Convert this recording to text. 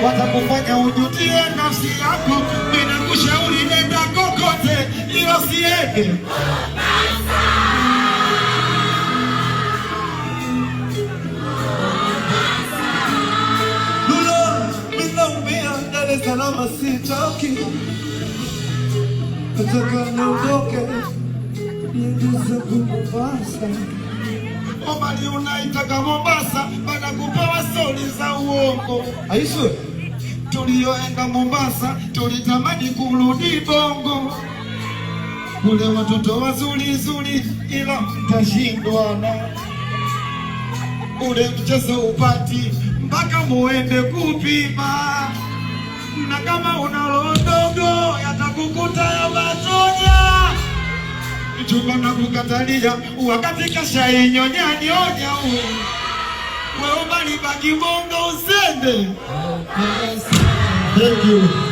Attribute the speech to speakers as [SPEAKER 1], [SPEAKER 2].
[SPEAKER 1] watakufanya ujutie nafsi yako. Mimi nakushauri nenda kokote, ila usiende salama sitoki, nataka niondoke niende Mombasa. Omari unaitaka Mombasa, baada kupewa stori za uongo. Aisu tulioenda Mombasa tulitamani kurudi Bongo, kule watoto wazuri zuri, ila mtashindwana. Ule mchezo upati mpaka muende kupima, na kama unalo ndogo yatakukuta ya matonya. Mchumba na kukatalia wakati kasha inyonya nyonya uwe. Wewe bali baki Bongo usende. Thank you.